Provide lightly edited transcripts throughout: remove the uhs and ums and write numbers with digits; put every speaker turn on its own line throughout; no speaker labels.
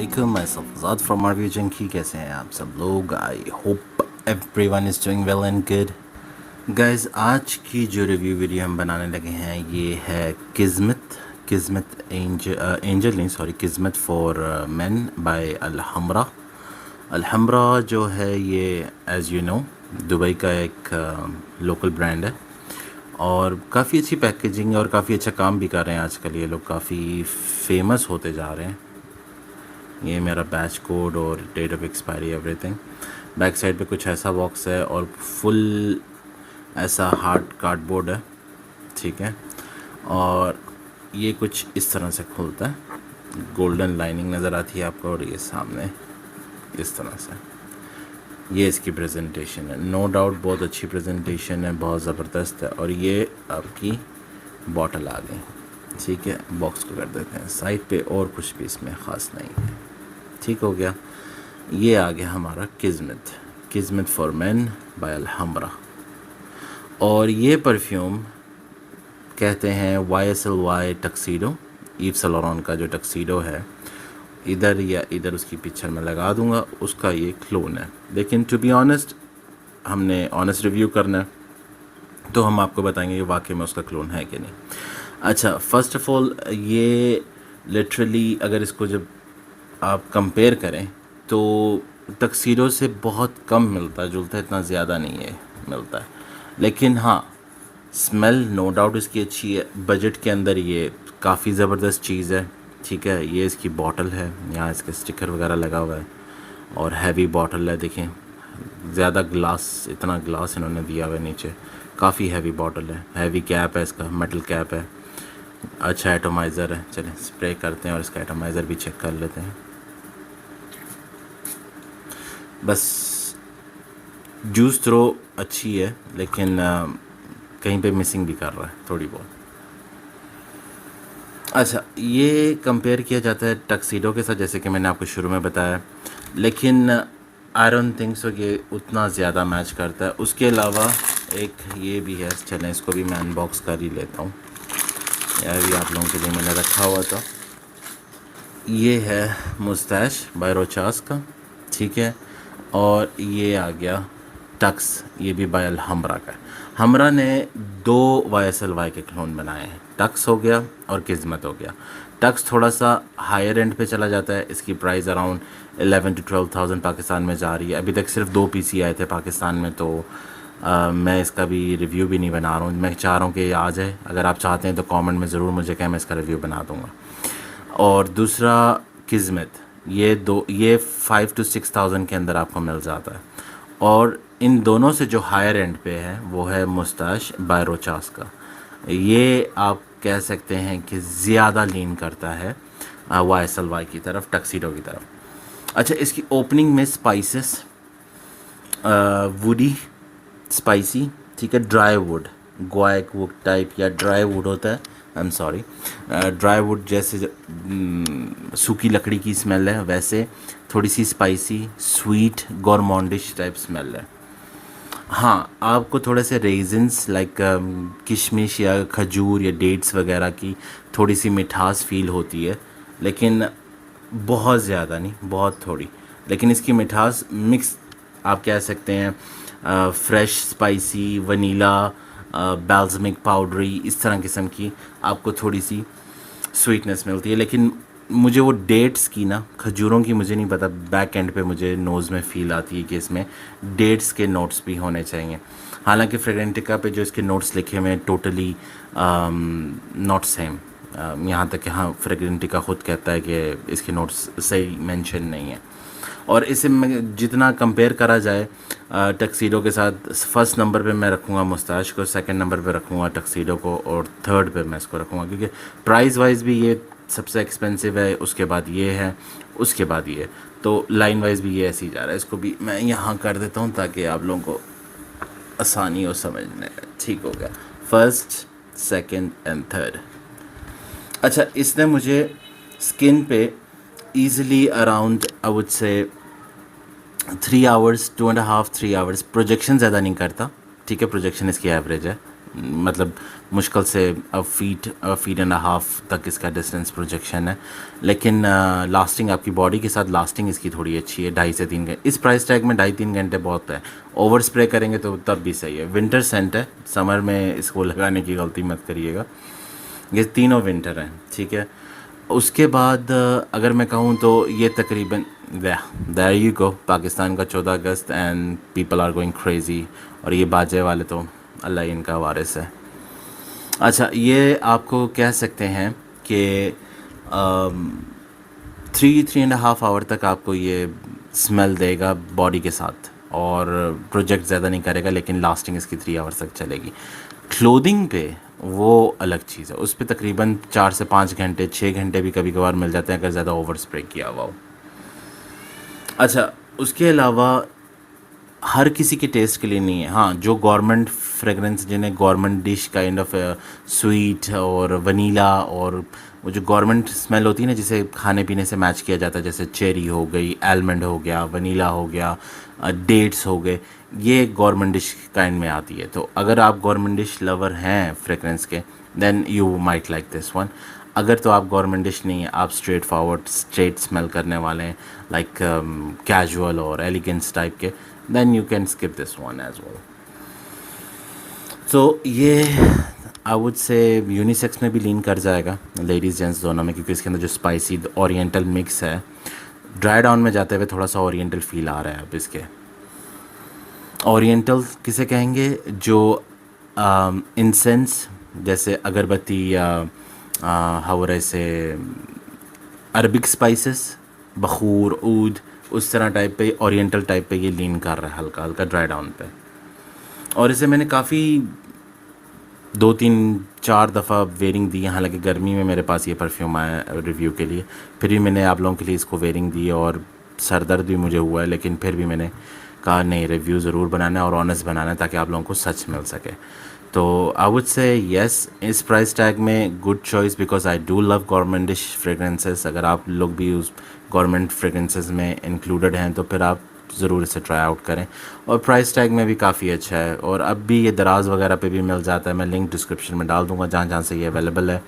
Assalamualaikum, myself Azad from Review Junkie. कैसे हैं आप सब लोग? I hope everyone is doing well and good. Guys, आज की जो रिव्यू वीडियो हम बनाने लगे हैं ये है किस्मत एंजल नहीं sorry Kismet for men by Alhambra. Alhambra जो है ये एज़ यू नो दुबई का एक लोकल ब्रांड है और काफ़ी अच्छी पैकेजिंग और काफ़ी अच्छा काम भी कर रहे हैं. आजकल ये लोग काफ़ी फेमस होते जा रहे हैं. ये मेरा बैच कोड और date of expiry everything. Back side पे कुछ ऐसा बॉक्स है और फुल ऐसा हार्ड कार्डबोर्ड है, ठीक है. और ये कुछ इस तरह से खुलता है. गोल्डन लाइनिंग नज़र आती है आपको और ये सामने इस तरह से ये इसकी प्रेजेंटेशन है. नो डाउट बहुत अच्छी प्रेजेंटेशन है, बहुत ज़बरदस्त है. और ये आपकी बॉटल आ गई, ठीक है. बॉक्स को कर देते हैं साइड पे और कुछ भी इसमें ख़ास नहीं है. ठीक हो गया. ये आ गया हमारा किस्मत फॉर मेन बाय अलहमरा. और ये परफ्यूम कहते हैं YSLY tuxedo. Yves Saint Laurent का जो टक्सीडो है इधर उसकी पिक्चर में लगा दूंगा, उसका ये क्लोन है. लेकिन टू बी ऑनेस्ट हमने ऑनेस्ट रिव्यू करना है तो हम आपको बताएंगे कि वाकई में उसका क्लोन है कि नहीं. अच्छा, फ़र्स्ट ऑफ़ ऑल ये लिटरली अगर इसको जब आप कंपेयर करें तो टक्सीडो से बहुत कम मिलता जुलता है, इतना ज़्यादा नहीं है मिलता है. लेकिन हाँ, स्मेल नो डाउट इसकी अच्छी है. बजट के अंदर ये काफ़ी ज़बरदस्त चीज़ है, ठीक है. ये इसकी बॉटल है, यहाँ इसके स्टिकर वगैरह लगा हुआ है और हैवी बॉटल है. देखें ज़्यादा ग्लास, इतना ग्लास इन्होंने दिया हुआ है नीचे. काफ़ी हैवी बॉटल है, हैवी कैप है, इसका मेटल कैप है. अच्छा एटोमाइज़र है. चलें स्प्रे करते हैं और इसका एटोमाइज़र भी चेक कर लेते हैं. बस जूस थ्रो अच्छी है लेकिन कहीं पे मिसिंग भी कर रहा है थोड़ी बहुत. अच्छा, ये कंपेयर किया जाता है टक्सीडो के साथ जैसे कि मैंने आपको शुरू में बताया, लेकिन आई डोंट थिंक सो कि उतना ज़्यादा मैच करता है. उसके अलावा एक ये भी है, चलें इसको भी मैं अनबॉक्स कर ही लेता हूँ. यह भी आप लोगों के लिए मैंने रखा हुआ था. ये है मुस्टैश बाय रोचास का, ठीक है. और ये आ गया टक्स, ये भी बाय अलहमरा का है. हमरा ने 2 YSLY के क्लोन बनाए हैं. टक्स हो गया और किस्मत हो गया. टक्स थोड़ा सा हायर एंड पे चला जाता है. इसकी प्राइस अराउंड 11 to 12,000 पाकिस्तान में जा रही है. अभी तक सिर्फ 2 पीसी आए थे पाकिस्तान में, तो मैं इसका भी रिव्यू भी नहीं बना रहा हूँ. मैं चाह रहा हूँ कि ये आ जाए. अगर आप चाहते हैं तो कमेंट में ज़रूर मुझे कहें, मैं इसका रिव्यू बना दूँगा. और दूसरा किस्मत, ये 5 to 6,000 के अंदर आपको मिल जाता है. और इन दोनों से जो हायर एंड पे है वो है मुस्ताश बाय रोचास का. ये आप कह सकते हैं कि ज़्यादा लीन करता है YSLY की तरफ, टक्सीडो की तरफ. अच्छा, इसकी ओपनिंग में स्पाइसेस, वुडी स्पाइसी, ठीक है. ड्राई वुड, ग्वाइक वुड टाइप या ड्राई वुड होता है, I am sorry, dry would जैसे सूखी लकड़ी की स्मेल है, वैसे थोड़ी सी स्पाइसी स्वीट गॉरमॉन्डिश टाइप स्मेल है. हाँ, आपको थोड़े से रेजिन्स लाइक किशमिश या खजूर या डेट्स वगैरह की थोड़ी सी मिठास फील होती है, लेकिन बहुत ज़्यादा नहीं, बहुत थोड़ी. लेकिन इसकी मिठास मिक्स आप कह सकते हैं, fresh spicy vanilla balsamic powdery इस तरह किस्म की आपको थोड़ी सी स्वीटनेस मिलती है. लेकिन मुझे वो डेट्स की ना, खजूरों की मुझे नहीं पता, बैक एंड पे मुझे नोज़ में फ़ील आती है कि इसमें डेट्स के नोट्स भी होने चाहिए. हालांकि फ्रेगरेंटिका पे जो इसके नोट्स लिखे हुए हैं टोटली नॉट सेम. यहाँ तक कि हाँ, फ्रेगरेंटिका ख़ुद कहता है कि इसके नोट्स सही मेंशन नहीं है. और इसे जितना कंपेयर करा जाए टक्सीडो के साथ, फर्स्ट नंबर पे मैं रखूँगा मुस्ताश को, सेकंड नंबर पे रखूँगा टक्सीडो को और थर्ड पे मैं इसको रखूँगा क्योंकि प्राइस वाइज भी ये सबसे एक्सपेंसिव है. उसके बाद ये है, उसके बाद ये, तो लाइन वाइज भी ये ऐसे ही जा रहा है. इसको भी मैं यहाँ कर देता हूँ ताकि आप लोगों को आसानी हो समझने. ठीक हो गया, फर्स्ट सेकंड एंड थर्ड. अच्छा, इसने मुझे स्किन पे easily around I would say 3 hours 2.5 3 hours, projection ज़्यादा नहीं करता, ठीक है. प्रोजेक्शन इसकी एवरेज है, मतलब मुश्किल से फीट एंड हाफ तक इसका डिस्टेंस प्रोजेक्शन है, लेकिन लास्टिंग आपकी बॉडी के साथ लास्टिंग इसकी थोड़ी अच्छी है, 2.5 से 3 घंटे। इस प्राइस टैग में 2.5-3 घंटे बहुत है। ओवर स्प्रे करेंगे तो तब भी सही है। विंटर सेंट है, समर में इसको लगाने की गलती मत करिएगा। ये तीनों विंटर हैं, ठीक है। उसके बाद अगर मैं कहूँ तो ये तकरीबन देयर यू गो, पाकिस्तान का 14 अगस्त and people are going crazy. और ये बाजे वाले तो अल्लाह ही इनका वारिस है। अच्छा, ये आपको कह सकते हैं कि 3-3.5 आवर तक आपको ये स्मेल देगा बॉडी के साथ, और प्रोजेक्ट ज़्यादा नहीं करेगा, लेकिन लास्टिंग इसकी 3 आवर्स तक चलेगी। क्लोथिंग पे वो अलग चीज़ है, उस पर तकरीबन 4 से 5 घंटे, 6 घंटे भी कभी कभार मिल जाते हैं अगर ज़्यादा ओवर स्प्रे किया हुआ हो। अच्छा, उसके अलावा हर किसी के टेस्ट के लिए नहीं है। हाँ, जो गवर्नमेंट फ्रेगरेंस, जिन्हें government dish kind of sweet और वनीला, और वो जो गवर्नमेंट स्मेल होती है ना, जिसे खाने पीने से मैच किया जाता है, जैसे चेरी हो गई, आलमंड हो गया, वनीला हो गया, डेट्स हो गए, ये गवर्नमेंट डिश काइंड में आती है। तो अगर आप गवर्नमेंट डिश लवर हैं फ्रेगरेंस के, then you might like this one. अगर तो आप गवर्नमेंट डिश नहीं है, आप स्ट्रेट फॉरवर्ड स्ट्रेट स्मेल करने वाले हैं, लाइक कैजुअल और एलिगेंस टाइप के, then you can skip this one as well. So ये आई वुड से यूनिसेक्स में भी लीन कर जाएगा, लेडीज़ जेंट्स दोनों में, क्योंकि इसके अंदर जो स्पाइसी ओरिएंटल मिक्स है, ड्राई डाउन में जाते हुए थोड़ा सा ओरिएंटल फील आ रहा है अब इसके। ओरिएंटल किसे कहेंगे? जो इंसेंस जैसे अगरबत्ती या हवरे से अरबिक स्पाइसेस, बखूर, ऊद, उस तरह टाइप पे, ओरिएंटल टाइप पे ये लीन कर रहा है हल्का हल्का ड्राई डाउन पे। और इसे मैंने काफ़ी 2-3-4 दफ़ा वेयरिंग दी है। हालांकि गर्मी में मेरे पास ये परफ्यूम आया रिव्यू के लिए, फिर भी मैंने आप लोगों के लिए इसको वेयरिंग दी, और सर दर्द भी मुझे हुआ है, लेकिन फिर भी मैंने कहा नहीं, रिव्यू ज़रूर बनाना है और ऑनेस्ट बनाना है, ताकि आप लोगों को सच मिल सके। तो आई वुड से येस, इस प्राइस टैग में good choice, because I do love government dish fragrances. अगर आप लोग भी उस गवर्नमेंट फ्रेगरेंसेस में इंक्लूडेड हैं तो फिर आप ज़रूर इसे ट्राई आउट करें। और प्राइस टैग में भी काफ़ी अच्छा है, और अब भी ये दराज वगैरह पे भी मिल जाता है। मैं लिंक डिस्क्रिप्शन में डाल दूँगा जहाँ जहाँ से ये अवेलेबल है।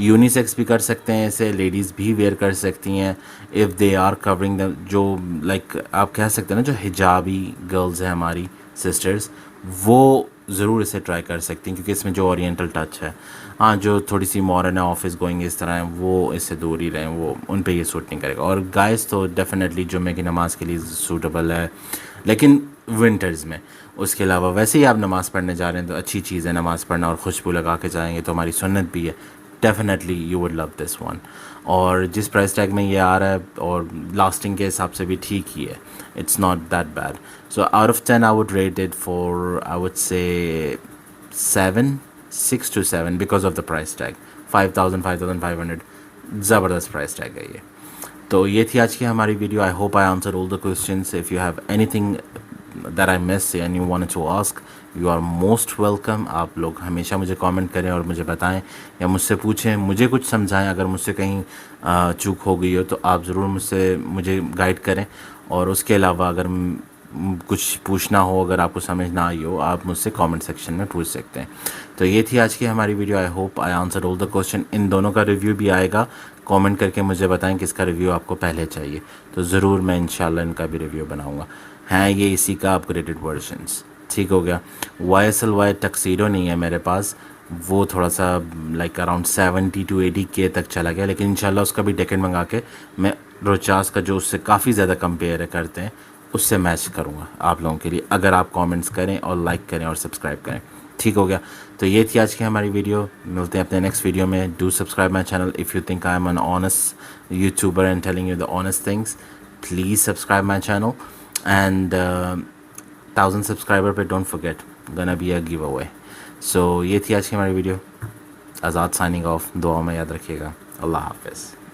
यूनिसेक्स भी कर सकते हैं इसे, लेडीज़ भी वेयर कर सकती हैं if they are covering the, जो लाइक आप कह सकते हैं ना, जो हिजाबी गर्ल्स हैं हमारी सिस्टर्स, वो ज़रूर इसे ट्राई कर सकती हैं, क्योंकि इसमें जो ओरिएंटल टच है। हाँ, जो थोड़ी सी मॉडर्न है, ऑफिस गोइंग इस तरह है, वो इससे दूर ही रहें, वो उन पे ये सूट नहीं करेगा। और गाइस तो डेफिनेटली जुम्मे की नमाज़ के लिए सूटेबल है, लेकिन विंटर्स में। उसके अलावा वैसे ही आप नमाज़ पढ़ने जा रहे हैं तो अच्छी चीज़ है नमाज़ पढ़ना, और खुशबू लगा के जाएंगे तो हमारी सुन्नत भी है। Definitely you would love this one. और जिस प्राइस टैग में ये आ रहा है और लास्टिंग के हिसाब से भी ठीक ही है, it's not that bad. So out of 10 I would rate it for, I would say 6 to 7 because of the price tag. 5,500 ज़बरदस्त प्राइस टैग है ये। तो ये थी आज की हमारी video. I hope I answer all the questions. If you have anything that I miss and you wanted to ask, you are most welcome. आप लोग हमेशा मुझे कमेंट करें और मुझे बताएं, या मुझसे पूछें, मुझे कुछ समझाएं। अगर मुझसे कहीं चूक हो गई हो तो आप ज़रूर मुझे गाइड करें। और उसके अलावा अगर कुछ पूछना हो, अगर आपको समझ ना आई हो, आप मुझसे कमेंट सेक्शन में पूछ सकते हैं। तो ये थी आज की हमारी video. I hope I answer all the question. इन दोनों का रिव्यू भी आएगा, कमेंट करके मुझे बताएं किसका रिव्यू आपको पहले चाहिए, तो ज़रूर मैं इंशाल्लाह इनका भी रिव्यू बनाऊंगा। हैं ये इसी का अपग्रेडेड वर्जन्स, ठीक हो गया। YSLY टक्सीडो नहीं है मेरे पास, वो थोड़ा सा लाइक अराउंड 70 to 80K तक चला गया, लेकिन इंशाल्लाह उसका भी डेकेट मंगा के मैं रोचास का जो उससे काफ़ी ज़्यादा कंपेयर करते हैं उससे मैच करूँगा आप लोगों के लिए, अगर आप कमेंट्स करें और लाइक करें और सब्सक्राइब करें, ठीक हो गया। तो ये थी आज की हमारी वीडियो। मिलते हैं अपने नेक्स्ट वीडियो में। Do subscribe my channel if you think I am an honest YouTuber and telling you the honest things. Please subscribe my channel and 1000 subscriber पे don't forget gonna be a giveaway. So ये थी आज की हमारी video. आज़ाद signing off. दुआ में याद रखिएगा। अल्लाह हाफ़िज़।